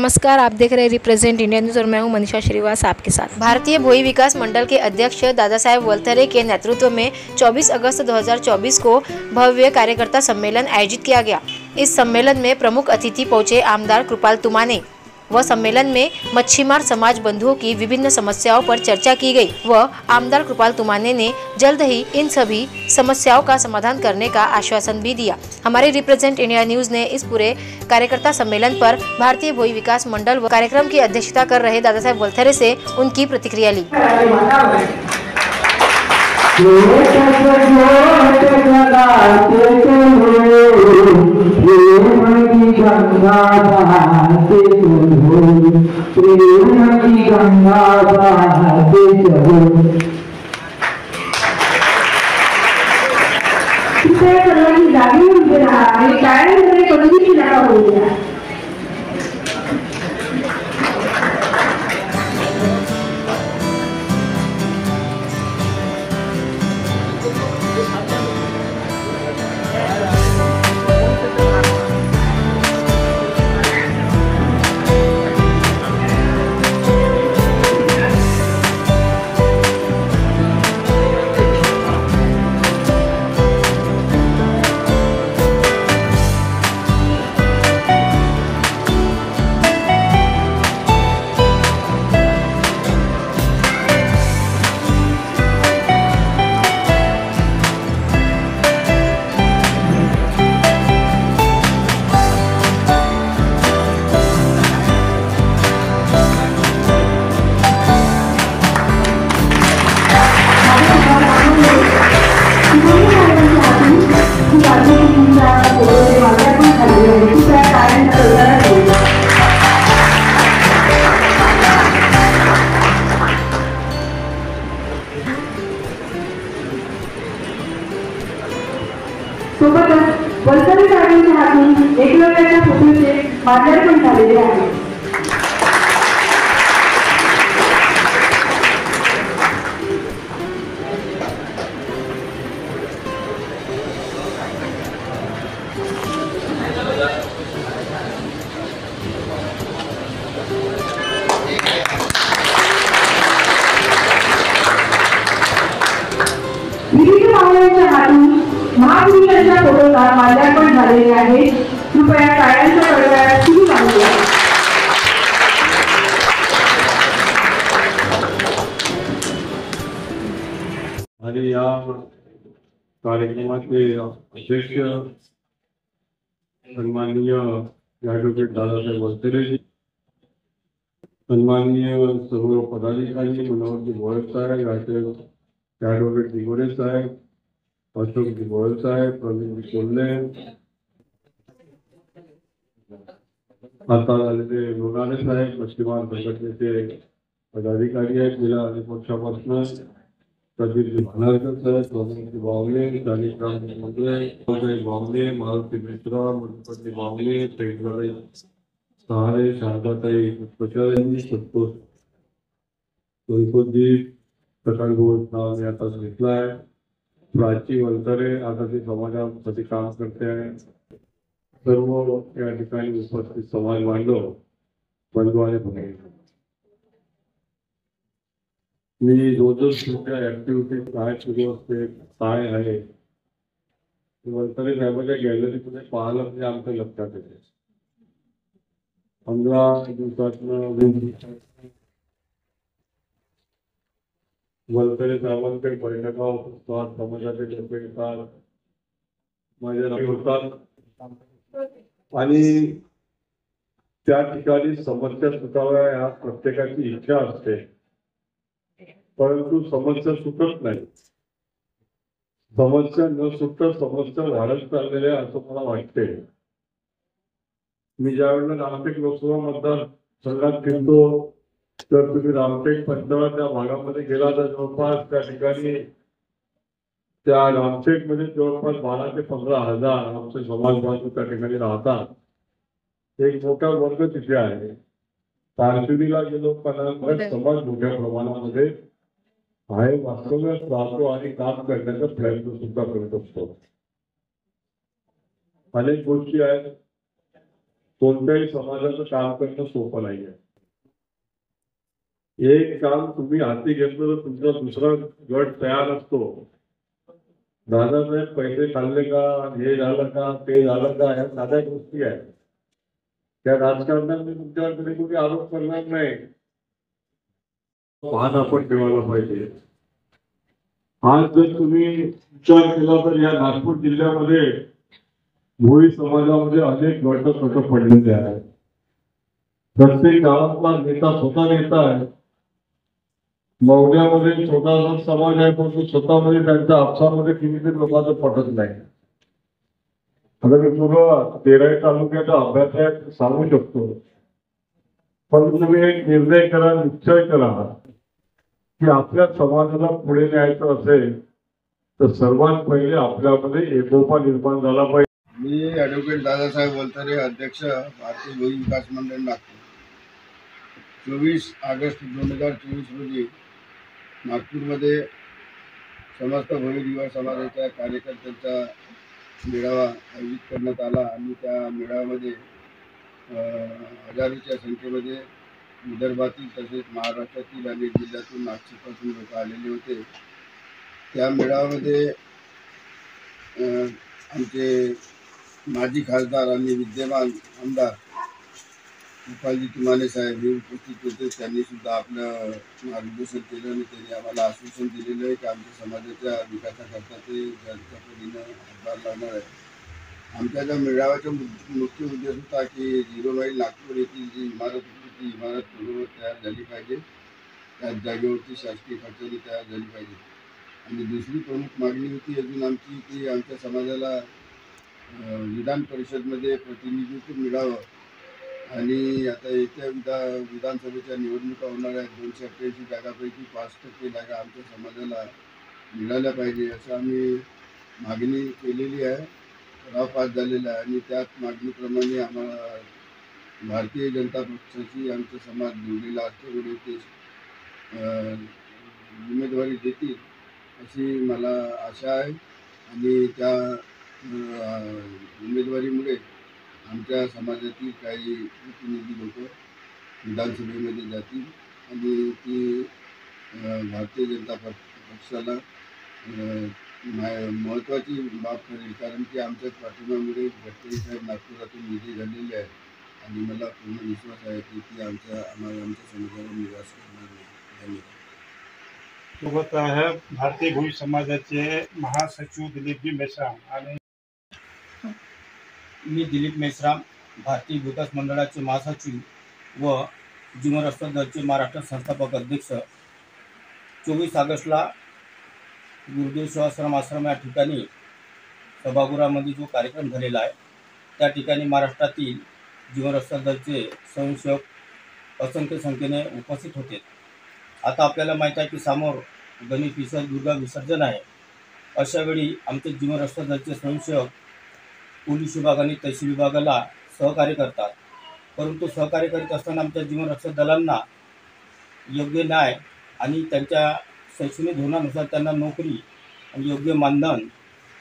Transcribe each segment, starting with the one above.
नमस्कार, आप देख रहे हैं रिप्रेजेंट इंडिया न्यूज़ और मैं हूं मनीषा श्रीवास आपके साथ। भारतीय भोई विकास मंडल के अध्यक्ष दादा साहेब वलथरे के नेतृत्व में 24 अगस्त 2024 को भव्य कार्यकर्ता सम्मेलन आयोजित किया गया। इस सम्मेलन में प्रमुख अतिथि पहुंचे आमदार कृपाल तुमाने व सम्मेलन में मच्छीमार समाज बंधुओं की विभिन्न समस्याओं पर चर्चा की गई व आमदार कृपाल तुमाने ने जल्द ही इन सभी समस्याओं का समाधान करने का आश्वासन भी दिया। हमारे रिप्रेजेंट इंडिया न्यूज़ ने इस पूरे कार्यकर्ता सम्मेलन पर भारतीय भोई विकास मंडल व कार्यक्रम की अध्यक्षता कर रहे दादा साहेब वलथरे से उनकी प्रतिक्रिया ली। सोबतच वलथरे साहेबांच्या हातून एकलव्याच्या फोटोचे मांडण झालेले आहे। विविध पाहुण्यांच्या हातून महापुरुषांच्या फोटोला माल्यार्पण झालेले आहे। कृपया टाळ्यांच्या कडकडाटात सुरू राहूया। आणि या कार्यक्रमाचे अध्यक्ष सन्माननीय ॲडव्होकेट दादासाहेब वलथरेजी, सन्माननीय सर्व पदाधिकारी मनोहरजी गोयल साहेब, ॲडव्होकेट दिगोरे साहेब, अशोकजी गोयल साहेब, प्रवीणजी कोल्हे, आता झालेले लोणारे साहेब, मच्छीमार संघटनेचे पदाधिकारी आहेत गेल्या अनेक वर्षापासून, प्रदीपजी भानारकर साहेब, स्वामीजी बावले, शालिग्राम मंत्रे बावले, मारुती मिश्रा, मधुपती बावले, सैदराई सहारे, शारदाताई पुष्पचार्यांनी, संतोष सोयकोजी, प्रकाश घोष नावाने आता घेतला आहे, प्राची वलथरे आता ते समाजासाठी काम करते आहे। सर्व या ठिकाणी उपस्थित समाज बांधव बंधू आणि भगिनी, मी रोजच तुमच्या ऍक्टिव्हिटी काय सुरू असते काय आहे वलथरे साहेबांच्या गॅलरीमध्ये पाहायला म्हणजे आमच्या लक्षात येते। 15 दिवसातनं वलथरे साहेबांकडे बैठका होतात, समाजाचे लोक येतात, माझ्या होतात आणि त्या ठिकाणी समस्या सुटाव्या या प्रत्येकाची इच्छा असते, परंतु समस्या सुटत नाही। समस्या न सुटता समस्या वाढत चाललेल्या असं मला वाटते। मी ज्यावेळेला रामटेक लोकसभा मतदारसंघात फिरतो तर तुम्ही रामटेक पंधरा त्या भागामध्ये गेला तर जवळपास त्या ठिकाणी त्या रामटेक मध्ये जवळपास 12,000 ते 15,000 आमचे समाज बांधव त्या ठिकाणी राहतात। एक मोठा वर्ग तिथे आहे। तारजुलीला गेलो पण समाज मोठ्या प्रमाणामध्ये आहे, वास्तव्यात राहतो आणि काम करण्याचा प्रयत्न सुद्धा करत असतो। अनेक गोष्टी आहेत कोणत्याही समाजाचं काम करणं सोपं नाही आहे. एक काम तुम्ही हाती घेतलं तर तुमचा दुसरा गट तयार असतो. दादासाहेब पैसे खाल्ले का, हे झालं का, ते झालं का, ह्या साध्या गोष्टी आहेत. त्या राजकारणात मी तुमच्यावर कधी कुठे आरोप करणार नाही. भान आपण ठेवायला पाहिजे. आज जर तुम्ही विचार केला तर या नागपूर जिल्ह्यामध्ये भोई समाजामध्ये अनेक गट पडलेले आहेत. प्रत्येक गावातला नेता स्वतः नेता आहे. मौढ्यामध्ये स्वतःचा समाज आहे, पण स्वतःमध्ये त्यांच्या आपसामध्ये कितीतरी लोकांचं पटत नाही. आता मी पूर्ण तेराई तालुक्याचा अभ्यास आहे सांगू शकतो, पण तुम्ही एक निर्णय करा, निश्चय करा की आपल्या समाजाला पुढे न्यायचं असेल तर सर्वात पहिले आपल्यामध्ये एकोपा निर्माण झाला पाहिजे. मी ॲडव्होकेट दादासाहेब वलथरे, अध्यक्ष भारतीय भोई विकास मंडळ नागपूर. 24 ऑगस्ट 2024 रोजी नागपूरमध्ये समस्त भोई दिवा समाजाच्या कार्यकर्त्यांचा मेळावा आयोजित करण्यात आला आणि त्या मेळाव्यामध्ये हजारोच्या संख्येमध्ये विदर्भातील तसेच महाराष्ट्रातील अनेक जिल्ह्यातून नागपूरपासून लोक आलेले होते. त्या मेळाव्यामध्ये आमचे माजी खासदार आणि विद्यमान आमदार गोपालजी तुमाने साहेब हे उपस्थित होते. त्यांनी सुद्धा आपलं मार्गदर्शन केलं आणि त्यांनी आम्हाला आश्वासन दिलेलं आहे की आमच्या समाजाच्या विकासाकरता ते त्यांच्या परीनं हातभार लावणार आहे. आमच्या ज्या मेळाव्याचा मुख्य उद्देश होता की 0 माईल नागपूर येथील जी इमारत होती ती इमारत बरोबर तयार झाली पाहिजे, त्याच जागेवरती शासकीय खर्चाने तयार झाली पाहिजे. आणि दुसरी प्रमुख मागणी होती अजून आमची की आमच्या समाजाला विधान परिषदमध्ये प्रतिनिधित्व मिळावं. आणि आता येत्या विधानसभेच्या निवडणुका होणार आहेत. 288 जागापैकी 5% जागा आमच्या समाजाला मिळाल्या पाहिजे असं आम्ही मागणी केलेली आहे. ठराव पास झालेला आहे आणि त्याच मागणीप्रमाणे आम्हाला भारतीय जनता पक्षाची आमचा समाज निवडलेला असल्यामुळे ते उमेदवारी देतील अशी मला आशा आहे. आणि त्या उमेदवारीमुळे आमच्या समाजातील काही प्रतिनिधी लोक विधानसभेमध्ये जातील आणि ती भारतीय जनता पक्षाला महत्त्वाची बाब ठरेल. कारण की आमच्या पाठिंब्यामुळे गडकरी साहेब नागपुरातून निधी झालेले आहेत आणि मला पूर्ण विश्वास आहे की ती आमच्या समाजाला निराश करणार नाही. धन्यवाद. सोबत आहे भारतीय भोई समाजाचे महासचिव दिलीपजी मेश्राम. आणि मी दिलीप मेश्राम, भारतीय विकास मंडळाचे महासचिव व जीवन रक्षा दलचे महाराष्ट्र संस्थापक अध्यक्ष. 24 ऑगस्टला गुरुदेव सेवाश्रम या ठिकाणी सभागृहामध्ये जो कार्यक्रम झालेला आहे त्या ठिकाणी महाराष्ट्रातील जीवन रक्षा दलचे स्वयंसेवक असंख्य संख्येने उपस्थित होते. आता आपल्याला माहीत आहे की समोर गणेश विसर्जन, दुर्गा विसर्जन आहे. अशावेळी आमचे जीवन रक्षा दलचे स्वयंसेवक पोलीस विभाग आणि तहसील विभागाला सहकार्य करतात. परंतु सहकार्य करीत असताना आमच्या जीवन रक्षक दलांना योग्य न्याय आणि त्यांच्या शैक्षणिक धोरणानुसार त्यांना नोकरी आणि योग्य मानधन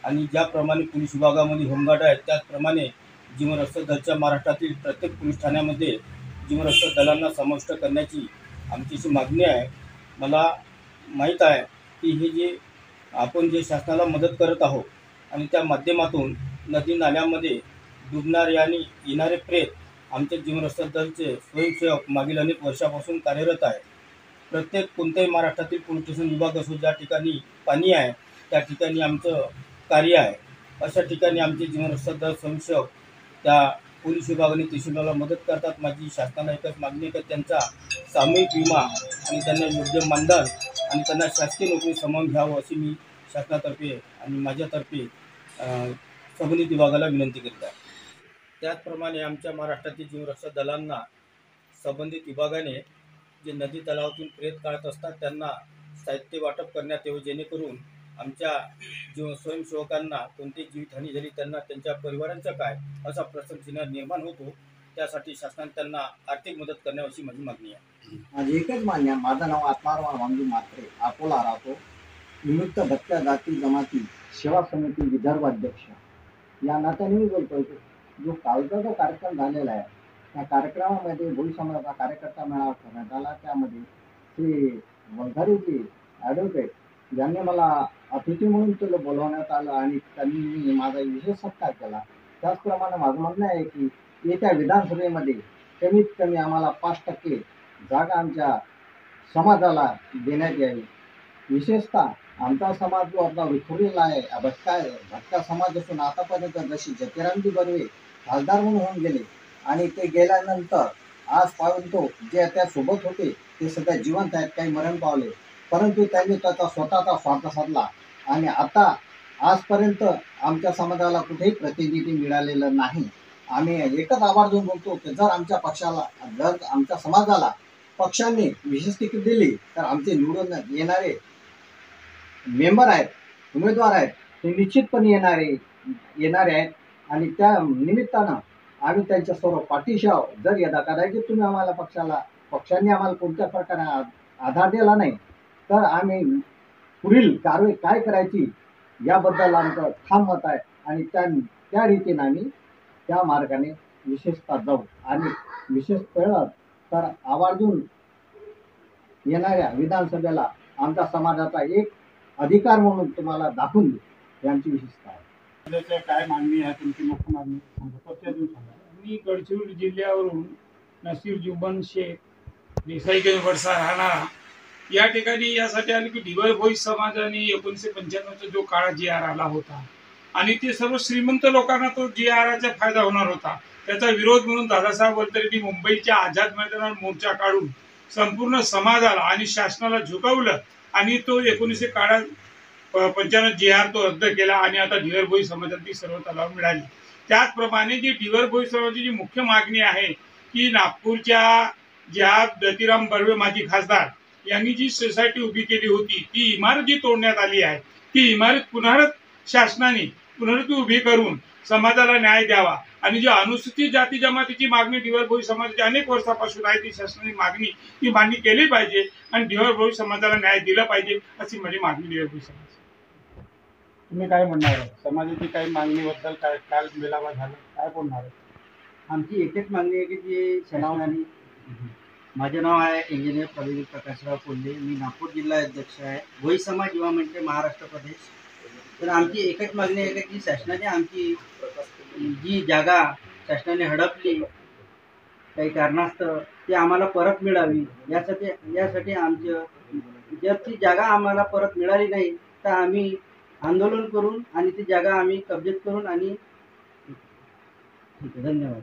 आणि ज्याप्रमाणे पोलीस विभागामध्ये होमगार्ड आहेत त्याचप्रमाणे जीवन रक्षक दलाच्या महाराष्ट्रातील प्रत्येक पोलीस ठाण्यामध्ये जीवन रक्षक दलांना समाविष्ट करण्याची आमची मागणी आहे. मला माहीत आहे की हे जे आपण जे शासनाला मदत करत आहोत आणि त्या माध्यमातून नदी नाल्यामध्ये डुबणारे आणि येणारे प्रेत आमच्या जीवन रक्षा दलाचे स्वयंसेवक मागील अनेक वर्षापासून कार्यरत आहे. प्रत्येक कोणत्याही महाराष्ट्रातील पोलीस स्टेशन विभाग असो ज्या ठिकाणी पाणी आहे त्या ठिकाणी आमचं कार्य आहे. अशा ठिकाणी आमचे जीवन रक्षा दल स्वयंसेवक त्या पोलीस विभाग आणि तहसील विभागाला मदत करतात. माझी शासनाला एकच मागणी आहे की त्यांचा सामूहिक विमा आणि त्यांना योग्य मानधन आणि त्यांना शासकीय नोकरी सामावून घ्यावं अशी मी शासनातर्फे आणि माझ्यातर्फे संबंधित विभागाला विनंती करीत आहे. त्याचप्रमाणे आमच्या महाराष्ट्रातील जीवन रक्षा दलांना संबंधित विभागाने जे नदी तलावातून प्रेत काढत असतात त्यांना साहित्य वाटप करण्यात यावे जेणेकरून आमच्या स्वयंसेवकांना कोणतीही जीवितहानी झाली त्यांना त्यांच्या परिवारांचं काय असा प्रश्न निर्माण होतो. त्यासाठी शासनाने त्यांना आर्थिक मदत करण्याची अशी माझी मागणी आहे. माझी एकच मान्य आहे. माझं नाव आत्माराम वांगी म्हात्रे, अकोला राहतो. विमुक्त भटक्या जाती जमाती सेवा समिती विदर्भ अध्यक्ष या नात्याने मी बोलतोय. जो कालचा जो कार्यक्रम झालेला आहे त्या कार्यक्रमामध्ये भोई समाजाचा कार्यकर्ता मेळावा करण्यात आला. त्यामध्ये श्री वंधारीजी ॲडव्होकेट यांनी मला अतिथी म्हणून तुला बोलवण्यात आलं आणि त्यांनी माझा विशेष सत्कार केला. त्याचप्रमाणे माझं म्हणणं आहे की येत्या विधानसभेमध्ये कमीत कमी आम्हाला 5% जागा आमच्या समाजाला देण्यात यावी. विशेषतः आमचा समाज जो आपला विखुरलेला आहे, भटका समाज असून आतापर्यंत जशी जतीरामजी बर्वे खासदार म्हणून होऊन गेले आणि ते गेल्यानंतर आज पाहतो जे त्या सोबत होते ते सध्या जिवंत आहेत, काही मरण पावले, परंतु त्यांनी त्याचा स्वतःचा स्वार्थ साधला आणि आता आजपर्यंत आमच्या समाजाला कुठेही प्रतिनिधी मिळालेलं नाही. आम्ही एकच आभार देऊन बोलतो की जर आमच्या समाजाला पक्षाने विशेष तिकीट दिली तर आमचे निवडून येणारे मेंबर आहेत, उमेदवार आहेत, ते निश्चितपणे येणारे आहेत आणि त्या निमित्तानं आम्ही त्यांच्या सर्व पाठीशी आहोत. जर यदा कदाचित तुम्ही आम्हाला पक्षांनी आम्हाला कोणत्या प्रकारे आधार दिला नाही तर आम्ही पुढील कारवाई काय करायची याबद्दल आमचं ठाम मत आहे आणि त्या रीतीने आम्ही त्या मार्गाने विशेषतः जाऊ आणि विशेष कळलं तर आवर्जून येणाऱ्या विधानसभेला आमच्या समाजाचा एक अधिकार म्हणून तुम्हाला दाखवून देऊ यांची विशेषता आहे. काय मागणी आहे तुमची मुख्य मागणी सांगा. मी गडचिरोली जिल्ह्यावरून नसीर जुबन शेख देसाईगंज वडसा राहणारा या ठिकाणी यासाठी आले की ढिवळ भोई समाजाने 1995चा जो काळा GR आला होता आणि ते सर्व श्रीमंत लोकांना तो GRचा फायदा होणार होता, त्याचा विरोध म्हणून दादासाहेब वलतरेंनी मुंबईच्या आझाद मैदानावर मोर्चा काढून संपूर्ण समाजाला आणि शासनाला झुकवलं आणि तो 1995 GR तो रद्द केला आणि आता ढिवर भोई समाजाला ती सर्वता लाभ मिळाली. त्याचप्रमाणे जी ढिवर भोई समाजाची मुख्य मागणी आहे की नागपूरच्या ज्या जतीराम बर्वे माजी खासदार यांनी जी सोसायटी उभी केली होती ती इमारत जी तोडण्यात आली आहे ती इमारत शासनाने पुनरुत्ती उभी करून समाजाला न्याय द्यावा आणि जी अनुसूचित जाती जमातीची मागणी ढिवर भोई समाजाची अनेक वर्षापासून आहे ती शासनाने ती मागणी केली पाहिजे आणि ढिवर भोई समाजाला न्याय दिला पाहिजे अशी माझी मागणी ढिवर भोई समाज. तुम्ही काय म्हणणार आहे समाजाची काही मागणीबद्दल काय काल मेळावा झाला काय बोलणार आहे? आमची एकच मागणी आहे की जी शासनाने माझे नाव आहे इंजिनियर प्रवीण प्रकाशराव कोल्हे, मी नागपूर जिल्हा अध्यक्ष आहे भोई समाज युवा मंडळ महाराष्ट्र प्रदेश. तर आमची एकच मागणी आहे की शासनाने आमची जी जागा शासनाने हडपली काही कारणास्तव ती आम्हाला परत मिळावी. यासाठी आमचं जर ती जागा आम्हाला परत मिळाली नाही तर आम्ही आंदोलन करून आणि ती जागा आम्ही कब्जेत करून आणि ठीक आहे. धन्यवाद.